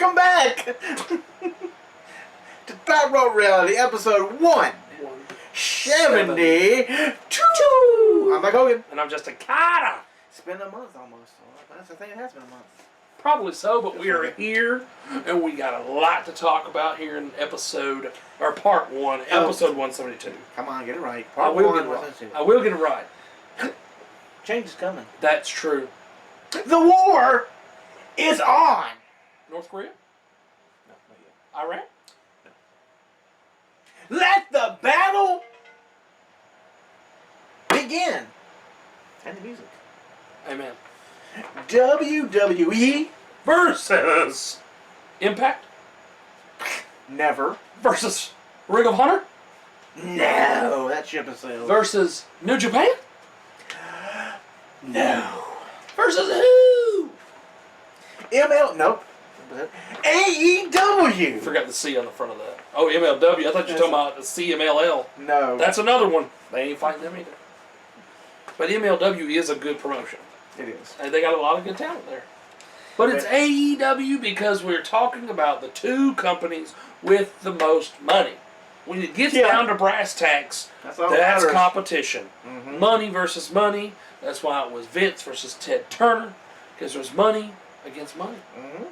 Welcome back to Top Rope Reality, episode 172. I'm Mike Hogan. And I'm Justin Carter. It's been a month almost. That's the thing, it has been a month. Probably so, but we are here, and we got a lot to talk about here in part 1, episode 172. Come on, get it right. I will get it right. Change is coming. That's true. The war is on. North Korea? No, not yet. Iran? No. Let the battle begin. And the music. Amen. WWE versus Impact? Never. Versus Ring of Honor? No, that ship has sailed. Versus New Japan? No. Versus who? Nope. AEW. Forgot the C on the front of that. Oh, MLW. I thought you were talking about the CMLL. No. That's another one. They ain't fighting them either. But MLW is a good promotion. It is. And they got a lot of good talent there. But it's AEW because we're talking about the two companies with the most money. When it gets down to brass tacks, that's competition. Mm-hmm. Money versus money. That's why it was Vince versus Ted Turner. Because there's money against money. Mm-hmm.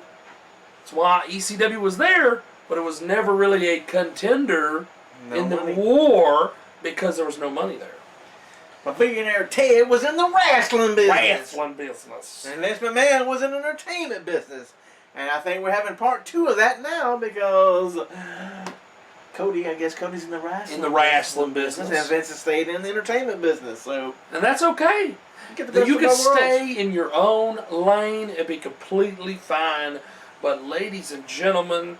That's why ECW was there, but it was never really a contender in the war because there was no money there. But billionaire Ted was in the wrestling business. And Vince McMahon was in the entertainment business. And I think we're having part 2 of that now because Cody's in the wrestling business. And Vince has stayed in the entertainment business. And that's okay. You can stay in your own lane and be completely fine. But ladies and gentlemen,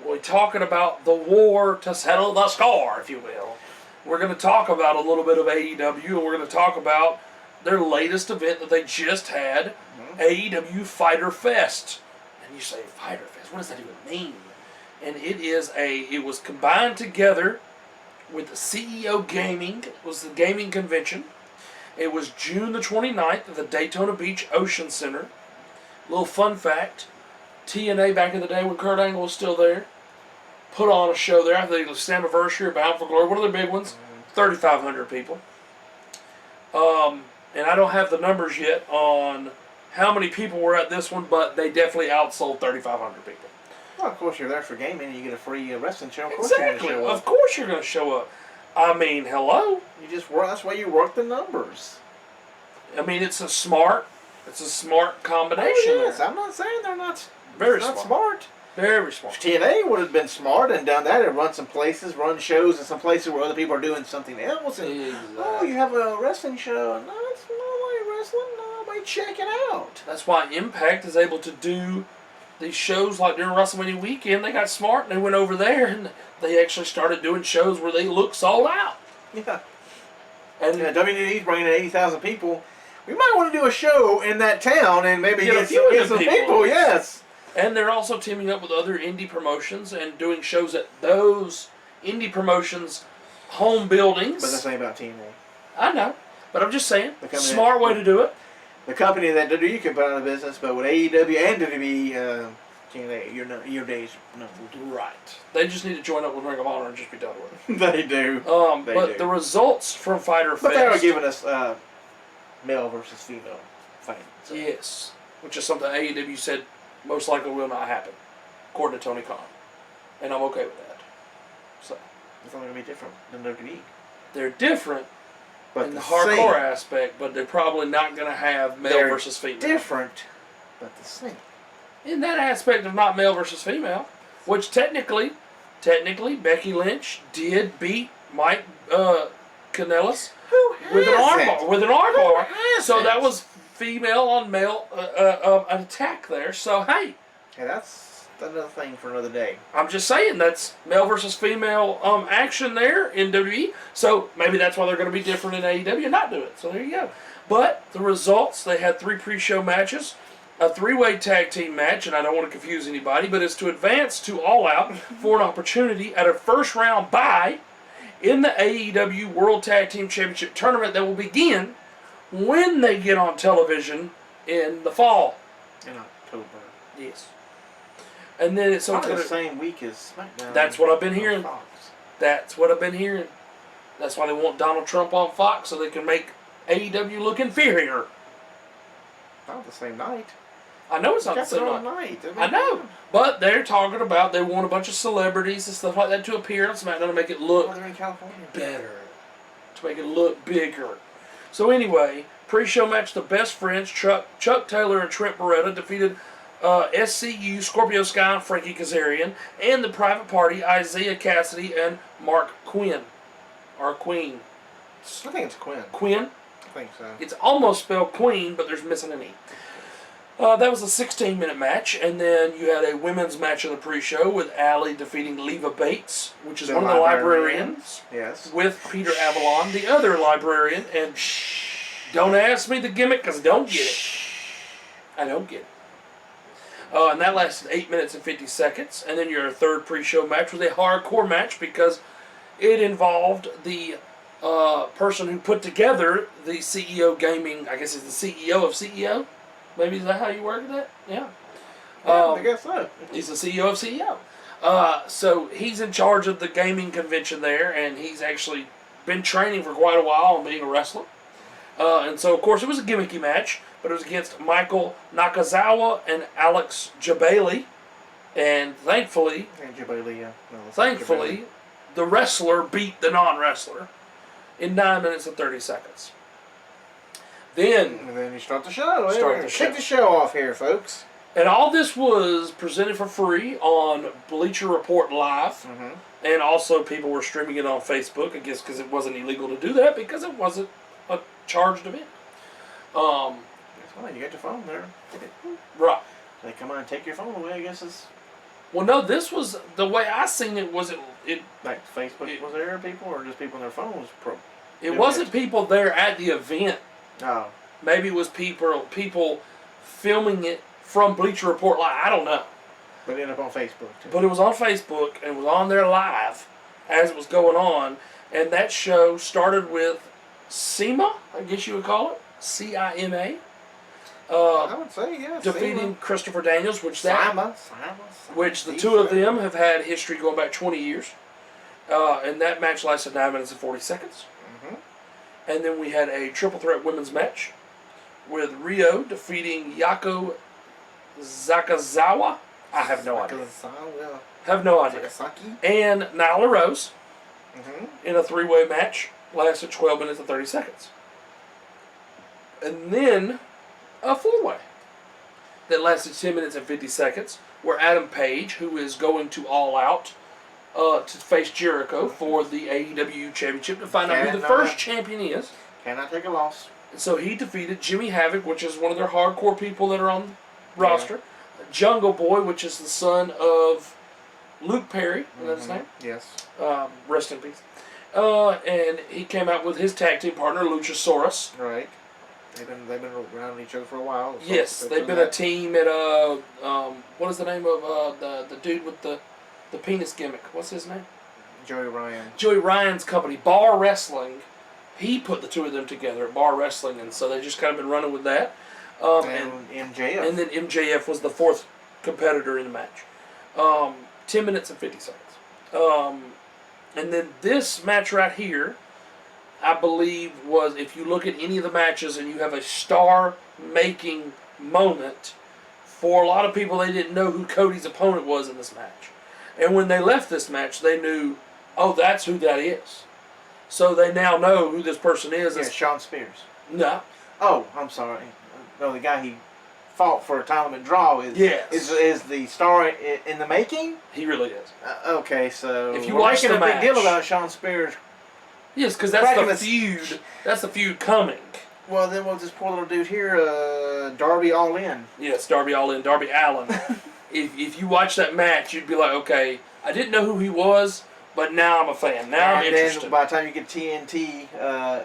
we're talking about the war to settle the score, if you will. We're going to talk about a little bit of AEW, and we're going to talk about their latest event that they just had, AEW Fyter Fest. And you say, Fyter Fest, what does that even mean? And it was combined together with the CEO Gaming. It was the gaming convention. It was June the 29th at the Daytona Beach Ocean Center. Little fun fact. TNA back in the day when Kurt Angle was still there put on a show there. I think it was Slammiversary or Bound for Glory, one of the big ones. 3,500 people. And I don't have the numbers yet on how many people were at this one, but they definitely outsold 3,500 people. Well, of course you're there for gaming and you get a free wrestling show. Exactly. Of course you're going to show up. I mean, hello. You just work. That's why you work the numbers. I mean, it's a smart combination. Oh, yes. I'm not saying they're not. Very smart. Very smart. TNA would have been smart and done that and run some places, run shows in some places where other people are doing something else. And oh, you have a wrestling show. No, it's not like wrestling. Nobody check it out. That's why Impact is able to do these shows like during WrestleMania weekend. They got smart and they went over there and they actually started doing shows where they look sold out. Yeah. And WWE's bringing in 80,000 people. We might want to do a show in that town and maybe get some people. Yes. And they're also teaming up with other indie promotions and doing shows at those indie promotions' home buildings. But that's ain't about TNA. I know. But I'm just saying, smart way to do it. The company that WWE can put out of business, but with AEW and WWE, TNA, your days numbered. Right. They just need to join up with Ring of Honor and just be done with it. They do. The results from Fyter Fest. But they are giving us male versus female fighting. So. Yes. Which is something AEW said most likely will not happen, according to Tony Khan. And I'm okay with that. So it's only going to be different than WWE. They're different in the hardcore aspect, but they're probably not going to have male versus female. Different, but the same. In that aspect of not male versus female, which technically technically, Becky Lynch did beat Mike Kanellis with an armbar. So that was female on male an attack there. So hey, that's another thing for another day. I'm just saying that's male versus female action there in WWE. So maybe that's why they're going to be different in AEW and not do it. So there you go. But the results, they had 3 pre-show matches, a 3-way tag team match, and I don't want to confuse anybody, but it's to advance to All Out for an opportunity at a first round bye in the AEW World Tag Team Championship tournament that will begin when they get on television in the fall. In October. Yes. And then it's the same week as SmackDown. That's what I've been hearing. Fox. That's what I've been hearing. That's why they want Donald Trump on Fox, so they can make AEW look inferior. Not the same night. I know it's not the same night. I know. But they're talking about they want a bunch of celebrities and stuff like that to appear on SmackDown to make it look they're in California. better. To make it look bigger. So anyway, pre-show match, the Best Friends, Chuck Taylor and Trent Beretta defeated SCU, Scorpio Sky, and Frankie Kazarian, and the Private Party, Isaiah Cassidy and Mark Quinn. Or Queen. I think it's Quinn. Quinn? I think so. It's almost spelled Queen, but there's missing an E. That was a 16-minute match, and then you had a women's match in the pre-show with Allie defeating Leva Bates, which is one of the librarians. Yes. With Peter Avalon, the other librarian, and don't ask me the gimmick, because I don't get it. I don't get it. And that lasted 8 minutes and 50 seconds, and then your third pre-show match was a hardcore match because it involved the person who put together the CEO Gaming, I guess it's the CEO of CEO. Maybe is that how you word it? Yeah. I guess so. He's the CEO of CEO. So he's in charge of the gaming convention there, and he's actually been training for quite a while on being a wrestler. And so, of course, it was a gimmicky match, but it was against Michael Nakazawa and Alex Jabali. And thankfully, the wrestler beat the non-wrestler in 9 minutes and 30 seconds. Then you start the show. Kick the show off here, folks. And all this was presented for free on Bleacher Report Live. Mm-hmm. And also people were streaming it on Facebook, I guess because it wasn't illegal to do that because it wasn't a charged event. That's fine. You got your phone there. Right. They come on and take your phone away, I guess it's... Well, no, this was... The way I seen it was it like Facebook was there people or just people on their phones? It wasn't people there at the event. Oh. Maybe it was people filming it from Bleacher Report Live. I don't know. But it ended up on Facebook, too. But it was on Facebook, and it was on there live as it was going on. And that show started with CIMA, I guess you would call it. CIMA. I would say, yeah. Defeating CIMA. Christopher Daniels, which the two CIMA. of them have had history going back 20 years. And that match lasted 9 minutes and 40 seconds. And then we had a triple threat women's match with Rio defeating Yako Zakazawa. I have no idea. Have no idea. And Nyla Rose in a 3-way match lasted 12 minutes and 30 seconds. And then a 4-way that lasted 10 minutes and 50 seconds where Adam Page, who is going to All Out, to face Jericho for the AEW Championship to find out who the first champion is. Cannot take a loss. And so he defeated Jimmy Havoc, which is one of their hardcore people that are on the roster. Jungle Boy, which is the son of Luke Perry. Is that his name? Yes. Rest in peace. And he came out with his tag team partner, Luchasaurus. Right. They've been around each other for a while. So yes, they've been a team at what is the name of the dude with the penis gimmick? What's his name? Joey Ryan. Joey Ryan's company, Bar Wrestling. He put the two of them together at Bar Wrestling, and so they just kind of been running with that. And MJF. And then MJF was the fourth competitor in the match. 10 minutes and 50 seconds. And then this match right here, I believe was, if you look at any of the matches and you have a star-making moment, for a lot of people, they didn't know who Cody's opponent was in this match. And when they left this match, they knew, oh, that's who that is. So they now know who this person is. Yeah, Sean Spears. No. Oh, I'm sorry. No, the guy he fought for a title limit draw is the star in the making. He really is. Okay, so if you watch making the a big match, deal about Shawn Spears. Yes, because that's the feud. That's the feud coming. Well, then we'll just poor little dude here, Darby All In. Yes, Darby All In, Darby Allin. if you watch that match, you'd be like, okay, I didn't know who he was, but now I'm a fan. Now I'm interested. Then by the time you get TNT,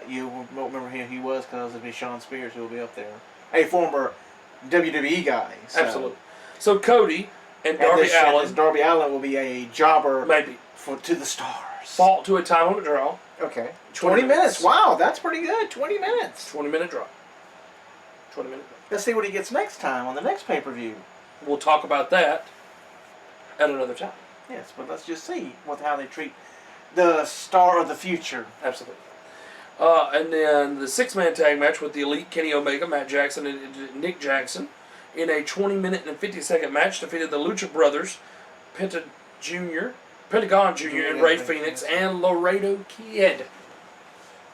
you won't remember who he was because it'll be Shawn Spears who will be up there. A former WWE guy. So. Absolutely. So Cody and Darby Allin. Darby Allin will be a jobber maybe to the stars. Fought to a time limit draw. Okay. 20 minutes. Wow, that's pretty good. 20 minutes. 20-minute draw. 20-minute draw. Let's see what he gets next time on the next pay-per-view. We'll talk about that at another time. Yes, but let's just see how they treat the star of the future. Absolutely. And then the 6-man tag match with the Elite Kenny Omega, Matt Jackson, and Nick Jackson in a 20-minute and 50-second match defeated the Lucha Brothers, Pentagon Jr. and Ray Phoenix and Laredo Kid.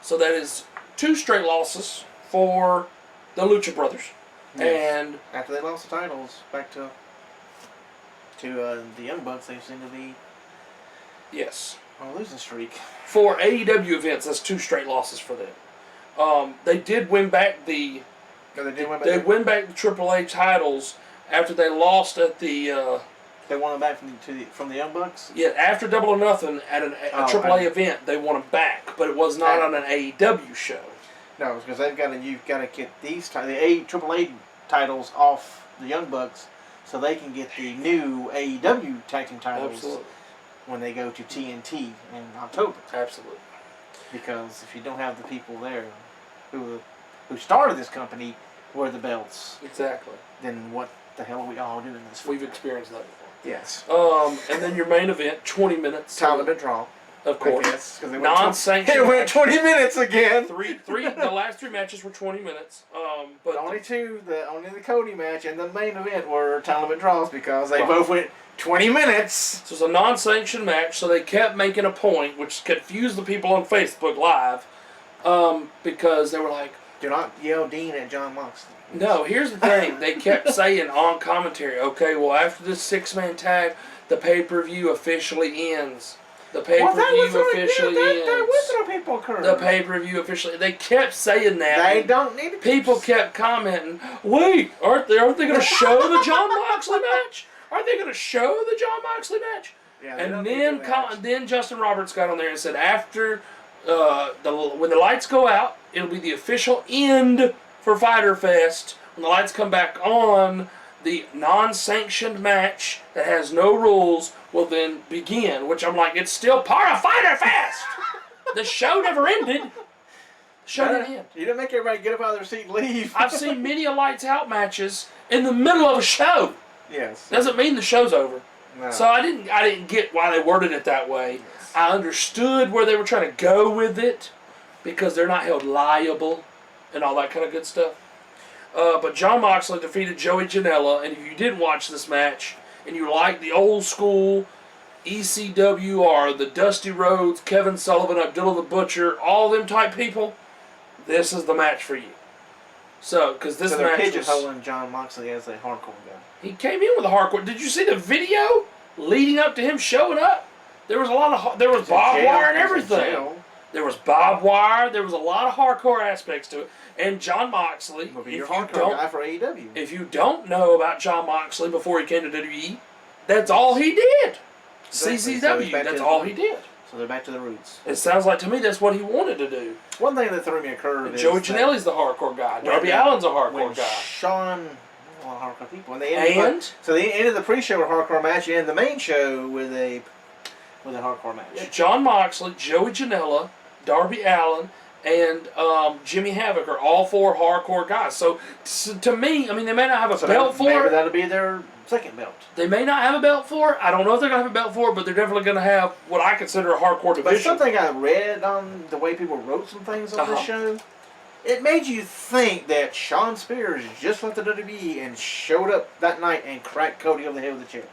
So that is 2 straight losses for the Lucha Brothers. Yes. And after they lost the titles back to the Young Bucks, they seem to be on a losing streak. For AEW events, that's 2 straight losses for them. They did win back the AAA titles after they lost at the. They won them back from the Young Bucks? Yeah, after Double or Nothing at a AAA event, they won them back, but it was not on an AEW show. No, because you've got to get these the AAA titles off the Young Bucks, so they can get the new AEW tag team titles when they go to TNT in October. Absolutely. Because if you don't have the people there who started this company wear the belts, exactly, then what the hell are we all doing this for? We've experienced that before. Yes. And then your main event, 20 minutes. Time limit draw. Of course. Non-sanctioned. It went 20 minutes again. The last 3 matches were 20 minutes. But only the Cody match and the main event were time limit draws because they both went 20 minutes. So it was a non-sanctioned match, so they kept making a point, which confused the people on Facebook Live, because they were like, do not yell Dean at John Moxley. No, here's the thing. They kept saying on commentary, okay, well, after this 6-man tag, the pay-per-view officially ends. The pay-per-view officially ends. That was what people occurred. The pay-per-view officially... They kept saying that. They don't need to... People kept commenting, wait, aren't they going to show the John Moxley match? Aren't they going to show the John Moxley match? Yeah, and then Justin Roberts got on there and said, after when the lights go out, it'll be the official end for Fyter Fest. When the lights come back on, the non-sanctioned match that has no rules will then begin, which I'm like, it's still part of Fyter Fest. The show never ended. The show didn't end. You didn't make everybody get up out of their seat and leave. I've seen many a lights out matches in the middle of a show. Yes. Doesn't mean the show's over. No. So I didn't get why they worded it that way. Yes. I understood where they were trying to go with it because they're not held liable and all that kind of good stuff. But John Moxley defeated Joey Janela, and if you did watch this match and you like the old school ECWR, the Dusty Rhodes, Kevin Sullivan, Abdullah the Butcher, all them type people, this is the match for you. So, because this match was... pigeonholing John Moxley as a hardcore guy. He came in with a hardcore... Did you see the video leading up to him showing up? There was a lot of... There was barbed wire and everything. There was barbed wire. There was a lot of hardcore aspects to it. And John Moxley... Will be your hardcore guy for AEW. If you don't know about John Moxley before he came to WWE, that's all he did. Exactly. CCW, that's all he did. So they're back to the roots. It sounds like to me that's what he wanted to do. One thing that threw me a curve is Joey Janela's the hardcore guy. Darby Allin's a hardcore guy. Shawn, a lot of hardcore people. So they ended the pre-show with a hardcore match and the main show with a hardcore match. John Moxley, Joey Janela, Darby Allin, and Jimmy Havoc are all 4 hardcore guys. So to me, I mean, they may not have a belt for it. Maybe that'll be their second belt. They may not have a belt for it. I don't know if they're going to have a belt for it, but they're definitely going to have what I consider a hardcore division. But something I read on the way people wrote some things on this show, it made you think that Shawn Spears just left the WWE and showed up that night and cracked Cody over the head with a chair.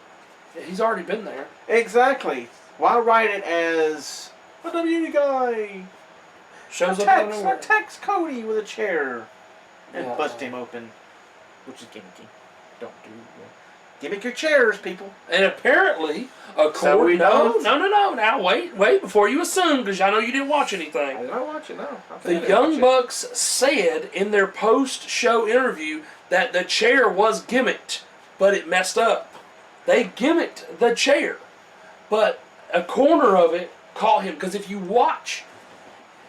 He's already been there. Exactly. Why write it as a WWE guy shows up out of nowhere, attacks Cody with a chair and bust him open? which is gimmicky. Don't do gimmick your chairs, people. And apparently, according no. Now wait before you assume, because I know you didn't watch anything. I did not watch it. No. The Young Bucks said in their post-show interview that the chair was gimmicked, but it messed up. They gimmicked the chair, but a corner of it caught him. Because if you watch,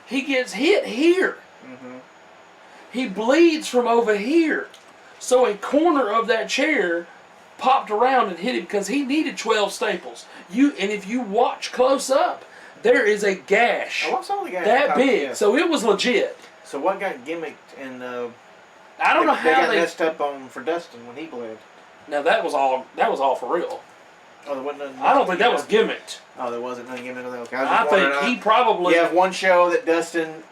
he gets hit here. Mm-hmm. He bleeds from over here. So a corner of that chair popped around and hit him because he needed 12 staples. And if you watch close up, there is a gash that big. Yeah. So it was legit. So what got gimmicked and I don't know how they messed up on for Dustin when he bled. Now that was all for real. Oh, there wasn't nothing. I don't think that was gimmicked. Oh, there wasn't nothing gimmicked. Okay, I think he probably. You have one show that Dustin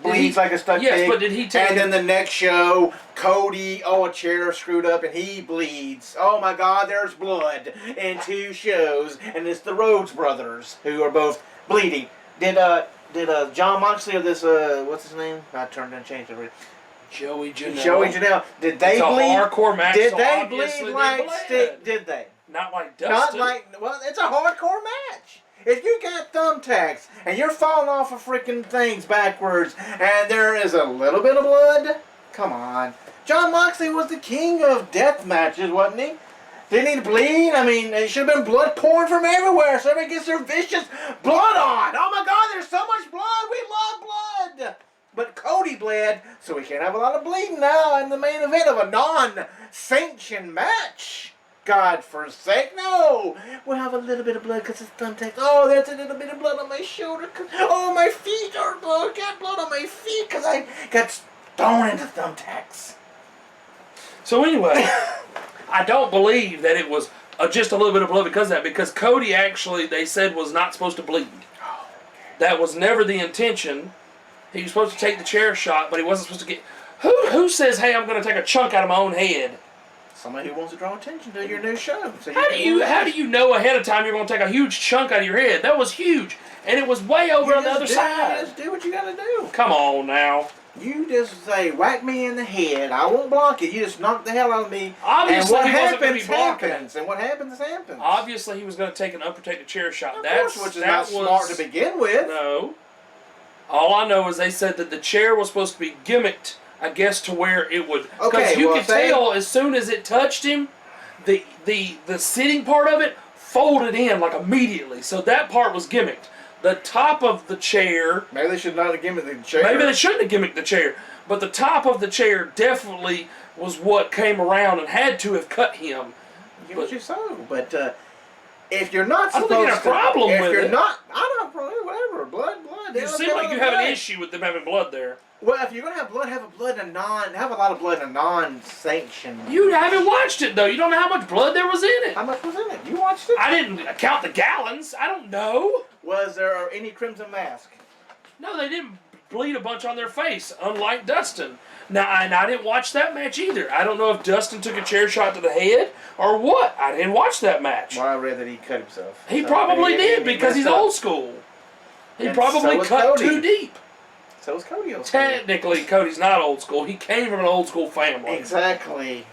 bleeds like a stuck pig. Yes, but did he take? And then the next show, Cody, a chair screwed up and he bleeds. Oh my God, there's blood in 2 shows, and it's the Rhodes brothers who are both bleeding. Did John Moxley or this what's his name? I turned and changed it. Joey Janela. Joey Janela. Did they bleed? It's a hardcore match. Did they bleed like stick? Did they? Not like Dustin. Well, it's a hardcore match. If you got thumbtacks and you're falling off of freaking things backwards and there is a little bit of blood, come on. John Moxley was the king of death matches, wasn't he? Didn't he bleed? I mean, it should have been blood pouring from everywhere so everybody gets their vicious blood on. Oh my God, there's so much blood. We love blood. But Cody bled, so we can't have a lot of bleeding now in the main event of a non-sanctioned match. God forsake, no! We'll have a little bit of blood because it's thumbtacks. Oh, there's a little bit of blood on my shoulder. Oh, my feet are blood. Got blood on my feet because I got thrown into thumbtacks. So anyway, I don't believe that it was just a little bit of blood because of that. Because Cody actually, they said, was not supposed to bleed. That was never the intention. He was supposed to take the chair shot, but he wasn't supposed to get... Who says, hey, I'm going to take a chunk out of my own head? Somebody who wants to draw attention to your new show. So how do you know ahead of time you're going to take a huge chunk out of your head? That was huge, and it was way over on the other side. You just do what you got to do. Come on now. You just say, whack me in the head. I won't block it. You just knock the hell out of me. Obviously, and what he wasn't going to be blocking happens. And what happens happens. Obviously, he was going to take an unprotected chair shot. Of course, which is not smart to begin with. No. All I know is they said that the chair was supposed to be gimmicked, I guess, to where it would... Because you could tell as soon as it touched him, the sitting part of it folded in like immediately. So that part was gimmicked. The top of the chair... Maybe they should not have gimmicked the chair. Maybe they shouldn't have gimmicked the chair. But the top of the chair definitely was what came around and had to have cut him. But if you're not supposed to... I don't think you have a problem with it. If you're not... I don't have whatever. Blood. You seem like you have an issue with them having blood there. Well, if you're going to have blood, have a lot of blood in a non-sanctioned... You haven't watched it, though. You don't know how much blood there was in it. How much was in it? You watched it? I didn't count the gallons. I don't know. Was there any Crimson Mask? No, they didn't bleed a bunch on their face, unlike Dustin. Now, and I didn't watch that match either. I don't know if Dustin took a chair shot to the head or what. I didn't watch that match. Well, I read that he cut himself. He probably did because he's old school. He probably cut too deep. So is Cody old school. Technically, Cody's not old school. He came from an old school family. Exactly.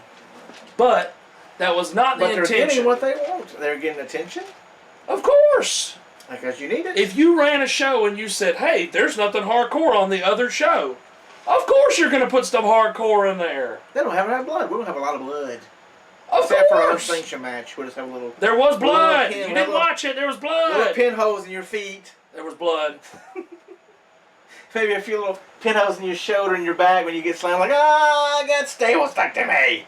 But that was not the intention. But they're getting what they want. They're getting attention. Of course. Because you need it. If you ran a show and you said, hey, there's nothing hardcore on the other show, of course you're going to put stuff hardcore in there. They don't have blood. We don't have a lot of blood. Except for our sanction match. We'll just have a little... There was blood. You didn't watch it. There was blood. Little pinholes in your feet. There was blood. Maybe a few little pinholes in your shoulder and your back when you get slammed. Like, I got stable stuck to me.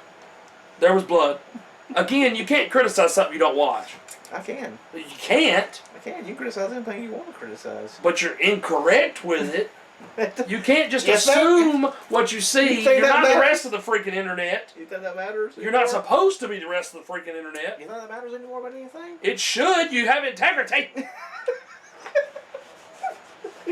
There was blood. Again, you can't criticize something you don't watch. I can. You can't. I can. You can criticize anything you want to criticize. But you're incorrect with it. You can't just assume what you see. You're not the rest of the freaking internet. You think that matters? You're not supposed to be the rest of the freaking internet. You think that matters anymore about anything? It should. You have integrity.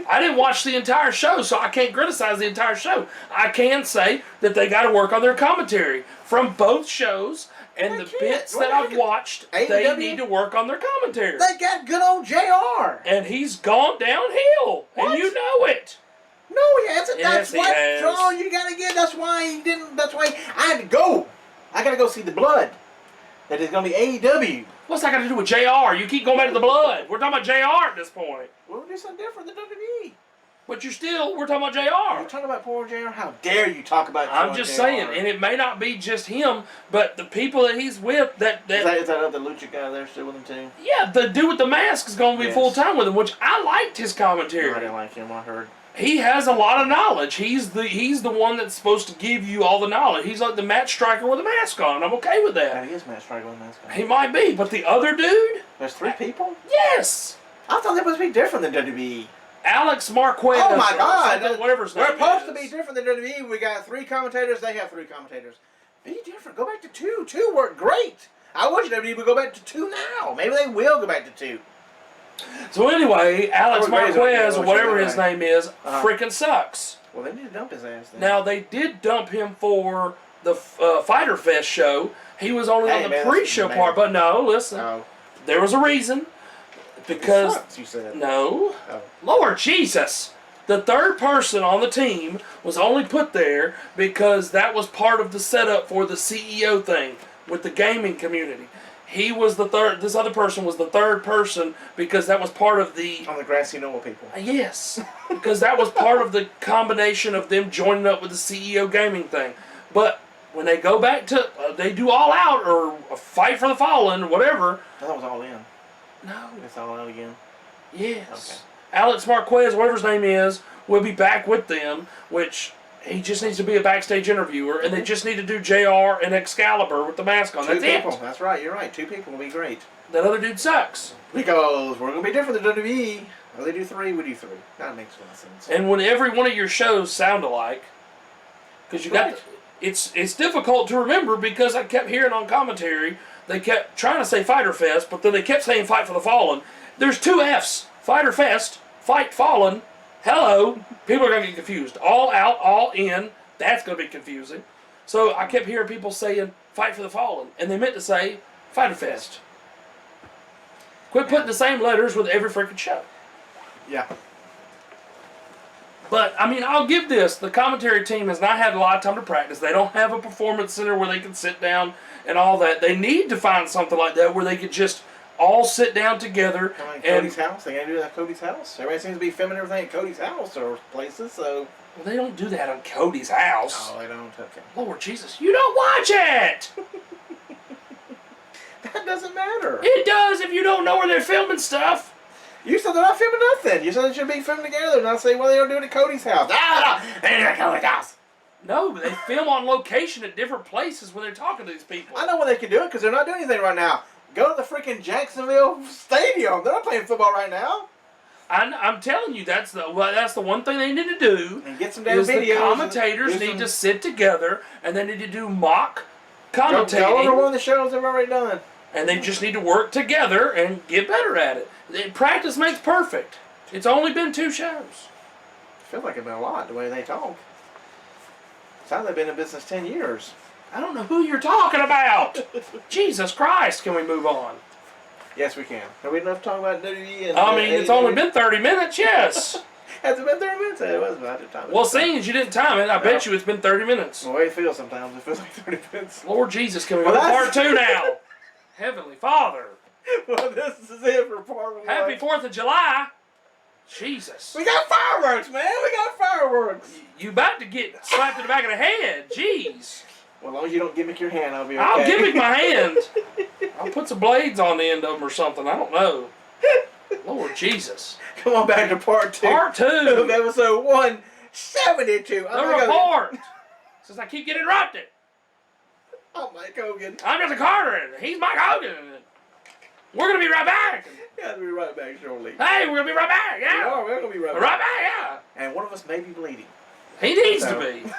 I didn't watch the entire show, so I can't criticize the entire show. I can say that they got to work on their commentary from both shows, and the bits that I've watched, they need to work on their commentary. They got good old JR. And he's gone downhill, and you know it. No, No, he hasn't. Yes, That's what has. draw you gotta get. That's why he didn't. That's why I had to go. I gotta go see the blood. That is gonna be AEW. What's that got to do with JR? You keep going back to the blood. We're talking about JR at this point. We'll do something different than WWE. But we're talking about JR. You're talking about poor JR? How dare you talk about I'm just saying, and it may not be just him, but the people that he's with Is that other Lucha guy there still with him too? Yeah, the dude with the mask is going to be Yes. full time with him, which I liked his commentary. No, I didn't like him, I heard. He has a lot of knowledge. He's the one that's supposed to give you all the knowledge. He's like the Matt Striker with a mask on, and I'm okay with that. Yeah, he is Matt Striker with a mask on. He might be, but the other dude? There's 3 people? Yes! I thought that was be different than WWE. Alex Marquez. Oh my God! Whatever his name We're supposed is. to be different than WWE. We got 3 commentators. They have 3 commentators. Be different. Go back to 2. 2 worked great. I wish WWE would go back to 2 now. Maybe they will go back to 2. So anyway, Alex Marquez, or whatever his name is, freaking sucks. Well, they need to dump his ass then. Now, they did dump him for the Fighter Fest show. He was only on the pre-show part, but no, listen. There was a reason. Because, sucks, you said. No. Lord Jesus. The third person on the team was only put there because that was part of the setup for the CEO thing with the gaming community. He was the third. This other person was the third person because that was part of the... On the Grassy Knoll people. Yes. Because that was part of the combination of them joining up with the CEO gaming thing. But when they go back to... they do All Out or a Fight for the Fallen or whatever... That was All In. No. It's All Out again? Yes. Okay. Alex Marquez, whatever his name is, will be back with them, which... He just needs to be a backstage interviewer, and they just need to do JR and Excalibur with the mask on. 2 That's people. it. That's right. You're right. 2 people will be great. That other dude sucks. Because we're going to be different than WWE. Or they do 3, we do 3. That makes no sense. And when every one of your shows sound alike, because you got, it's difficult to remember because I kept hearing on commentary they kept trying to say Fighter Fest, but then they kept saying Fight for the Fallen. There's 2 Fs: Fighter Fest, Fight Fallen. Hello, people are going to get confused. All Out, All In. That's going to be confusing. So I kept hearing people saying Fight for the Fallen, and they meant to say Fighter Fest. Quit putting the same letters with every freaking show. Yeah. But, I mean, I'll give this. The commentary team has not had a lot of time to practice. They don't have a performance center where they can sit down and all that. They need to find something like that where they could just all sit down together. Kind of like Cody's house. They gotta do that at Cody's house. Everybody seems to be filming everything at Cody's house or places, so... Well, they don't do that on Cody's house. Oh, they don't? Okay. Lord Jesus, you don't watch it! That doesn't matter. It does if you don't know where they're filming stuff. You said they're not filming nothing. You said they should be filming together, and I say, well, they don't do it at Cody's house. Ah, no, they do it at Cody's house. No, but they film on location at different places when they're talking to these people. I know when they can do it because they're not doing anything right now. Go to the freaking Jacksonville Stadium. They're not playing football right now. I'm telling you, that's the one thing they need to do. And get some damn videos. The commentators need to sit together and they need to do mock commentating. Go over one of the shows they've already done. And they just need to work together and get better at it. Practice makes perfect. It's only been 2 shows. I feel like it's been a lot the way they talk. Sounds like they've been in business 10 years. I don't know who you're talking about. Jesus Christ, can we move on? Yes, we can. Have we enough to talk about WWE? And I mean, it's only been 30 minutes, yes. Has it been 30 minutes? It was about the time. Well, seeing as you didn't time it, I bet you it's been 30 minutes. The way it feels sometimes, it feels like 30 minutes. Lord Jesus, can we go to part 2 now? Heavenly Father. Well, this is it for part 1. Happy 4th of July. Jesus. We got fireworks, man. We got fireworks. You about to get slapped in the back of the head. Jeez. Well, as long as you don't gimmick your hand, I'll be okay. I'll gimmick my hand. I'll put some blades on the end of them or something. I don't know. Lord Jesus. Come on back to part 2. Part 2. Of episode 172. The report. Since I keep getting interrupted. I'm Mike Hogan. I'm Mr. Carter, and he's Mike Hogan. We're going to be right back. Yeah, we'll be right back shortly. Hey, we're going to be right back, yeah. We're going to be right back. Right back, yeah. And one of us may be bleeding. He needs to be.